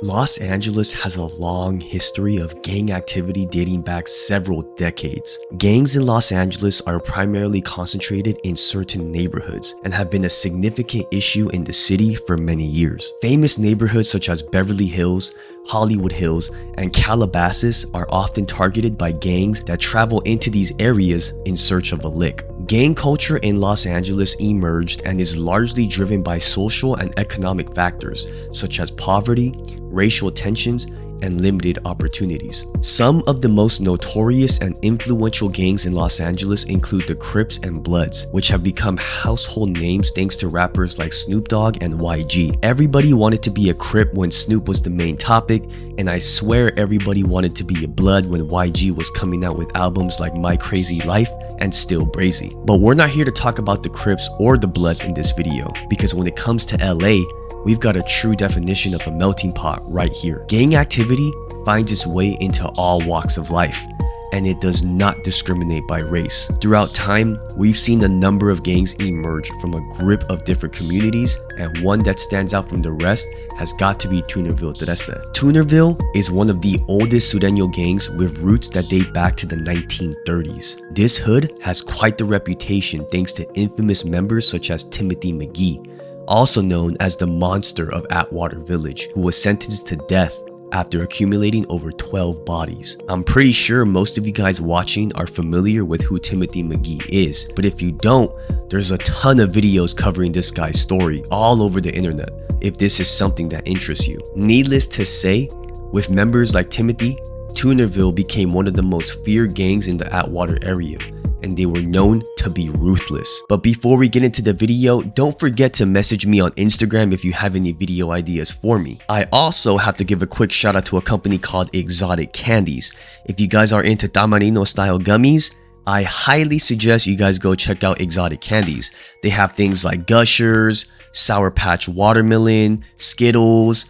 Los Angeles has a long history of gang activity dating back several decades. Gangs in Los Angeles are primarily concentrated in certain neighborhoods and have been a significant issue in the city for many years. Famous neighborhoods such as Beverly Hills, Hollywood Hills, and Calabasas are often targeted by gangs that travel into these areas in search of a lick. Gang culture in Los Angeles emerged and is largely driven by social and economic factors such as poverty, racial tensions, and limited opportunities. Some of the most notorious and influential gangs in Los Angeles include the Crips and Bloods, which have become household names thanks to rappers like Snoop Dogg and YG. Everybody wanted to be a Crip when Snoop was the main topic, and I swear everybody wanted to be a Blood when YG was coming out with albums like My Crazy Life and Still Brazy. But we're not here to talk about the Crips or the Bloods in this video, because when it comes to LA, we've got a true definition of a melting pot right here. Gang activity finds its way into all walks of life, and it does not discriminate by race. Throughout time, we've seen a number of gangs emerge from a grip of different communities, and one that stands out from the rest has got to be Toonerville 13. Toonerville is one of the oldest Sureño gangs with roots that date back to the 1930s. This hood has quite the reputation thanks to infamous members such as Timothy McGee, also known as the Monster of Atwater Village, who was sentenced to death after accumulating over 12 bodies. I'm pretty sure most of you guys watching are familiar with who Timothy McGee is, but if you don't, there's a ton of videos covering this guy's story all over the internet if this is something that interests you. Needless to say, with members like Timothy, Toonerville became one of the most feared gangs in the Atwater area, and they were known to be ruthless. But before we get into the video, don't forget to message me on Instagram if you have any video ideas for me. I also have to give a quick shout out to a company called Exotic Candies. If you guys are into Tamarino style gummies, I highly suggest you guys go check out Exotic Candies. They have things like Gushers, Sour Patch Watermelon, Skittles,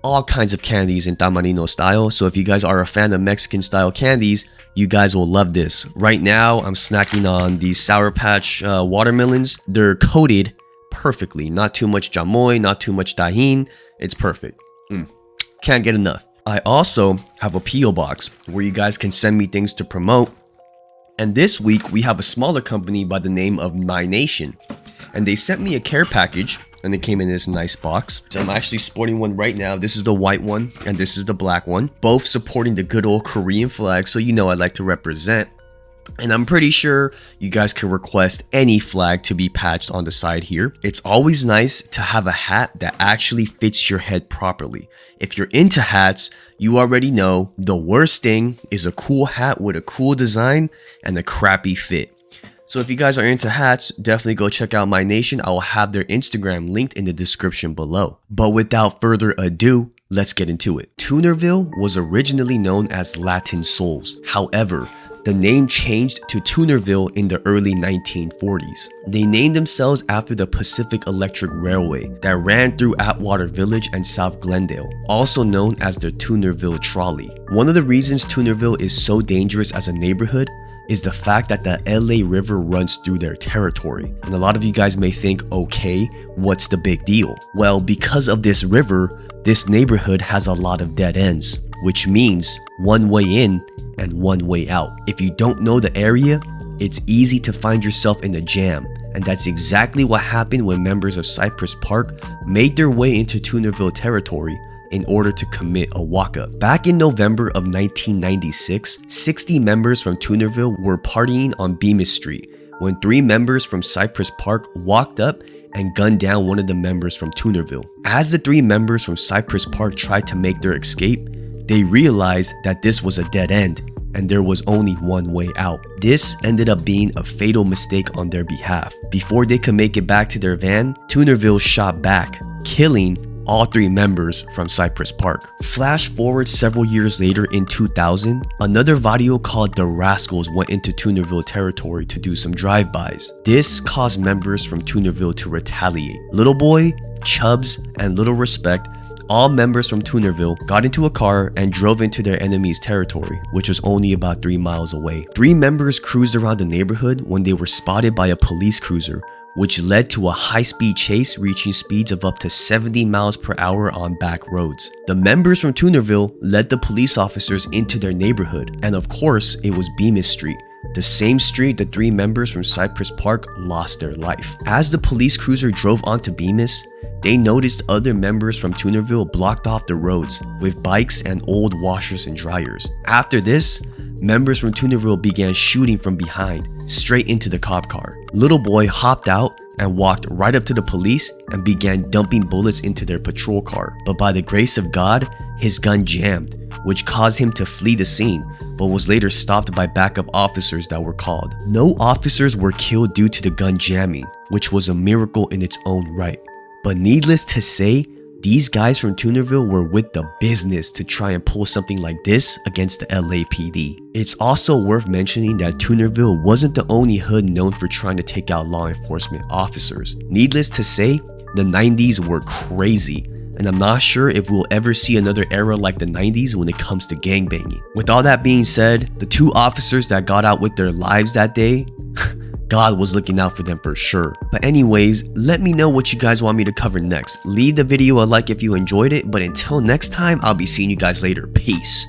all kinds of candies in Tamarino style. So if you guys are a fan of Mexican style candies, you guys will love this. Right now, I'm snacking on these Sour Patch watermelons. They're coated perfectly. Not too much chamoy, not too much tajín. It's perfect. Can't get enough. I also have a P.O. box where you guys can send me things to promote. And this week, we have a smaller company by the name of My Nation. And they sent me a care package, and it came in this nice box. So I'm actually sporting one right now. This is the white one and this is the black one, both supporting the good old Korean flag, so you know I like to represent. And I'm pretty sure you guys can request any flag to be patched on the side here. It's always nice to have a hat that actually fits your head properly. If you're into hats, you already know the worst thing is a cool hat with a cool design and a crappy fit. So if you guys are into hats, definitely go check out My Nation. I will have their Instagram linked in the description below. But without further ado, let's get into it. Toonerville was originally known as Latin Souls. However, the name changed to Toonerville in the early 1940s. They named themselves after the Pacific Electric Railway that ran through Atwater Village and South Glendale, also known as the Toonerville Trolley. One of the reasons Toonerville is so dangerous as a neighborhood is the fact that the LA River runs through their territory. And a lot of you guys may think, okay, what's the big deal? Well, because of this river, this neighborhood has a lot of dead ends, which means one way in and one way out. If you don't know the area, it's easy to find yourself in a jam. And that's exactly what happened when members of Cypress Park made their way into Toonerville territory in order to commit a walk-up. Back in November of 1996, 60 members from Toonerville were partying on Bemis Street when 3 members from Cypress Park walked up and gunned down one of the members from Toonerville. As the 3 members from Cypress Park tried to make their escape, they realized that this was a dead end and there was only one way out. This ended up being a fatal mistake on their behalf. Before they could make it back to their van, Toonerville shot back, killing all 3 members from Cypress Park. Flash forward several years later in 2000, another video called The Rascals went into Toonerville territory to do some drive-bys. This caused members from Toonerville to retaliate. Little Boy, Chubbs, and Little Respect, all members from Toonerville, got into a car and drove into their enemy's territory, which was only about 3 miles away. 3 members cruised around the neighborhood when they were spotted by a police cruiser, which led to a high-speed chase reaching speeds of up to 70 miles per hour on back roads. The members from Toonerville led the police officers into their neighborhood, and of course, it was Bemis Street, the same street the 3 members from Cypress Park lost their life. As the police cruiser drove onto Bemis, they noticed other members from Toonerville blocked off the roads with bikes and old washers and dryers. After this, members from Toonerville began shooting from behind, straight into the cop car. Little Boy hopped out and walked right up to the police and began dumping bullets into their patrol car. But by the grace of God, his gun jammed, which caused him to flee the scene, but was later stopped by backup officers that were called. No officers were killed due to the gun jamming, which was a miracle in its own right. But needless to say, these guys from Toonerville were with the business to try and pull something like this against the LAPD. It's also worth mentioning that Toonerville wasn't the only hood known for trying to take out law enforcement officers. Needless to say, the 90s were crazy, and I'm not sure if we'll ever see another era like the 90s when it comes to gangbanging. With all that being said, the 2 officers that got out with their lives that day, God was looking out for them for sure. But anyways, let me know what you guys want me to cover next. Leave the video a like if you enjoyed it, but until next time, I'll be seeing you guys later. Peace.